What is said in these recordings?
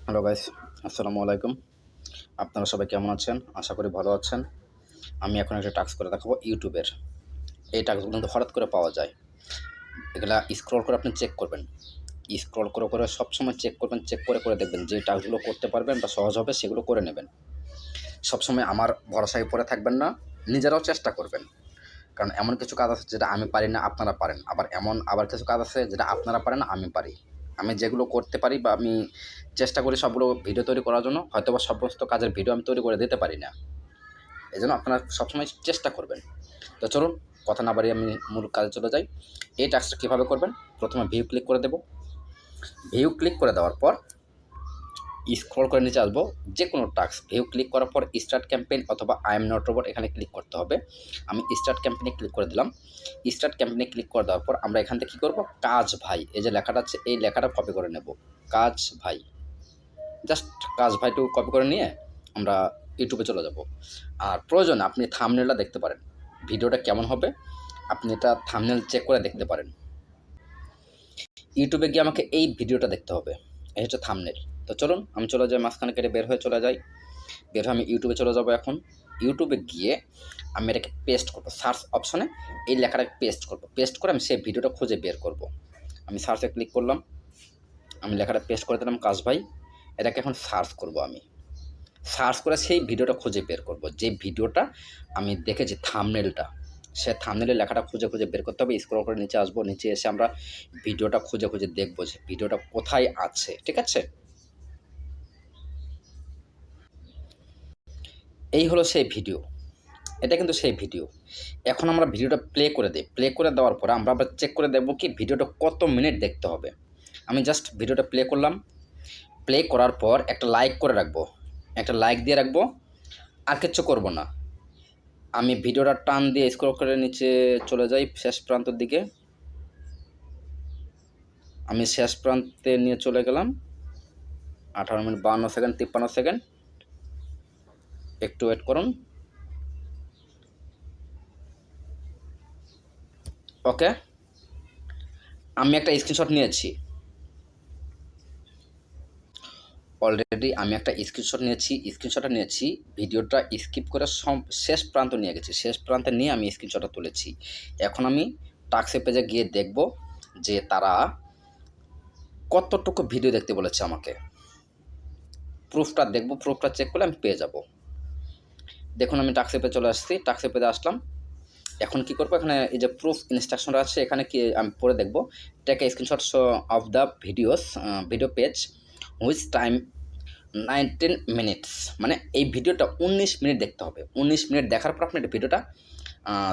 Hello guys, আসসালামু আলাইকুম। আপনারা সবাই কেমন আছেন? আশা করি ভালো আছেন। আমি এখন একটা টাস্ক করে দেখাবো ইউটিউবের। এই টাস্কগুলো কিন্তু হঠাৎ করে পাওয়া যায়। এগুলা স্ক্রল করে আপনি চেক করবেন। স্ক্রল করে সবসময় চেক করবেন, চেক করে দেখবেন যে টাস্কগুলো করতে পারবেন বা সহজ হবে সেগুলো করে নেবেন। সবসময় আমার ভরসায় পড়ে থাকবেন না, নিজেরাও চেষ্টা করবেন। কারণ এমন কিছু কাজ আছে যেটা আমি পারি না, আপনারা পারেন। আবার কিছু কাজ আছে যেটা আপনারা পারেন না, আমি পারি। আমি যেগুলো করতে পারি বা আমি চেষ্টা করি সবগুলো ভিডিও তৈরি করার জন্য, হয়তোবা সমস্ত কাজের ভিডিও আমি তৈরি করে দিতে পারি না। এজন্য আপনারা সবসময় চেষ্টা করবেন। তো চলুন কথা না বাড়িয়ে আমি মূল কাজে চলে যাই। এই টাস্কটা কীভাবে করবেন? প্রথমে ভিউ ক্লিক করে দেব। ভিউ ক্লিক করে দেওয়ার পর স্ক্রল করে নিচে আসবো, যে কোনো টাস্ক ভিউ ক্লিক করার পর স্টার্ট ক্যাম্পেইন অথবা আই এম নট রোবট এখানে ক্লিক করতে হবে। আমি স্টার্ট ক্যাম্পেইনে ক্লিক করে দিলাম। স্টার্ট ক্যাম্পেইনে ক্লিক করে দেওয়ার পর আমরা এখান থেকে কী করবো, কাজ ভাই, এই যে লেখাটা আছে এই লেখাটা কপি করে নেব। কাজ ভাই, জাস্ট কাজ ভাইটুকু কপি করে নিয়ে আমরা ইউটিউবে চলে যাব। আর প্রয়োজনে আপনি থাম্বনেলটা দেখতে পারেন, ভিডিওটা কেমন হবে আপনি এটা থাম্বনেল চেক করে দেখতে পারেন। ইউটিউবে গিয়ে আমাকে এই ভিডিওটা দেখতে হবে, এই হচ্ছে থাম্বনেল। তো চলুন আমি চলে যাই, মাঝখানে কেটে বের হয়ে চলে যাই। বের হয়ে আমি ইউটিউবে চলে যাব। এখন ইউটিউবে গিয়ে আমি এটাকে পেস্ট করব, সার্চ অপশনে এই লেখাটাকে পেস্ট করব। পেস্ট করে আমি সেই ভিডিওটা খুঁজে বের করব। আমি সার্চে ক্লিক করলাম, আমি লেখাটা পেস্ট করে দিলাম কাজ ভাই। এটাকে এখন সার্চ করব। আমি সার্চ করে সেই ভিডিওটা খুঁজে বের করব, যে ভিডিওটা আমি দেখেছি থাম্বনেলটা, সে থাম্বনেলের লেখাটা খুঁজে বের করতে হবে। স্ক্রল করে নিচে আসবো, নিচে এসে আমরা ভিডিওটা খুঁজে দেখবো যে ভিডিওটা কোথায় আছে। ঠিক আছে, এই হলো সেই ভিডিও, এটা কিন্তু সেই ভিডিও। এখন আমরা ভিডিওটা প্লে করে দিই। প্লে করে দেওয়ার পরে আমরা আবার চেক করে দেখব কি ভিডিওটা কত মিনিট দেখতে হবে। আমি জাস্ট ভিডিওটা প্লে করলাম। প্লে করার পর একটা লাইক করে রাখবো, একটা লাইক দিয়ে রাখবো, আর কিচ্ছু করব না। আমি ভিডিওটা টান দিয়ে স্ক্রল করে নিচে চলে যাই শেষ প্রান্তের দিকে। আমি শেষ প্রান্তে নিয়ে চলে গেলাম। 18 মিনিট 52 সেকেন্ড 53 সেকেন্ড, একটু ওয়েট করুন। ওকে, আমি একটা স্ক্রিনশট নিয়েছি অলরেডি। আমি একটা স্ক্রিনশটটা নিয়েছি, ভিডিওটা স্কিপ করে শেষ প্রান্ত নিয়ে গেছি। শেষ প্রান্তে নিয়ে আমি স্ক্রিনশটটা তুলেছি। এখন আমি টাস্কের পেজে গিয়ে দেখব যে তারা কতটুকু ভিডিও দেখতে বলেছে আমাকে। প্রুফটা দেখব, প্রুফটা চেক করলে আমি পেয়ে যাব। দেখুন আমি টাস্কের পেজে চলে আসছি, টাস্কের পেজে আসলাম। এখন কি করব, এখানে এই যে প্রুফ ইনস্ট্রাকশনটা আছে এখানে কি আমি পড়ে দেখব। Take a screenshot of the video page which time 19 minutes, মানে এই ভিডিওটা 19 মিনিট দেখতে হবে। 19 মিনিট দেখার পর আপনি ভিডিওটা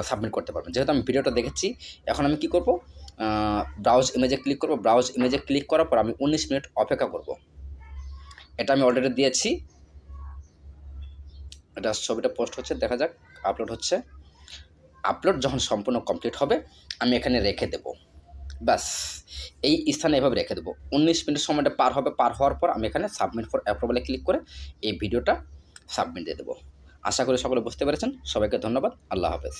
সাবমিট করতে পারবেন। যেহেতু আমি ভিডিওটা দেখেছি, এখন আমি কি করব, ব্রাউজ ইমেজে ক্লিক করব। ব্রাউজ ইমেজে ক্লিক করার পর আমি 19 মিনিট অপেক্ষা করব। এটা আমি অলরেডি দিয়েছি, এটা ছবিটা পোস্ট হচ্ছে, দেখা যাক। আপলোড হচ্ছে। আপলোড যখন সম্পূর্ণ কমপ্লিট হবে আমি এখানে রেখে দেব। ব্যাস, এই স্থানে এভাবে রেখে দেবো। 19 মিনিট সময়টা পার হবে, পার হওয়ার পর আমি এখানে সাবমিট ফর অ্যাপ্রুভালে ক্লিক করে এই ভিডিওটা সাবমিট দিয়ে দেবো। আশা করি সকলে বুঝতে পেরেছেন। সবাইকে ধন্যবাদ। আল্লাহ হাফেজ।